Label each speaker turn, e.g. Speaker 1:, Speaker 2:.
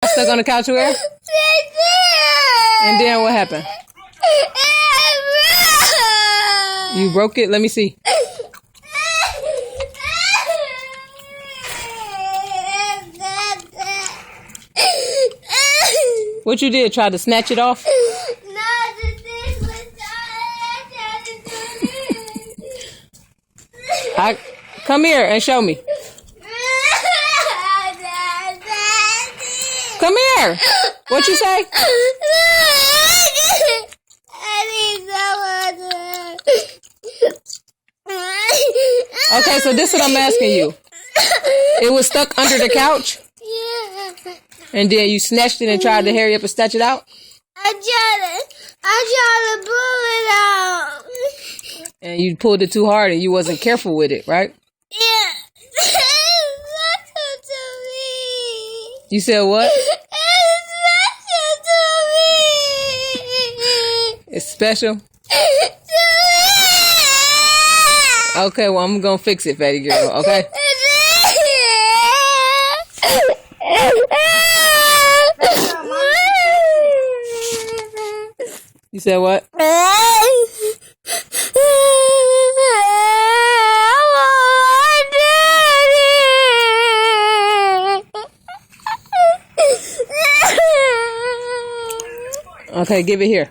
Speaker 1: Stuck on the couch where? And then what happened? You broke it? Let me see. What you did? Try to snatch it off? Come here and show me. Come here. What you say? Okay, so this is what I'm asking you. It was stuck under the couch?
Speaker 2: Yeah.
Speaker 1: And then you snatched it and tried to hurry up and snatch it out?
Speaker 2: I tried to pull it out.
Speaker 1: And you pulled it too hard and you wasn't careful with it, right?
Speaker 2: Yeah. It's special to me.
Speaker 1: You said what?
Speaker 2: It's special to me.
Speaker 1: It's special? Okay, well, I'm going to fix it, fatty girl, okay? You said what? Okay, give it here.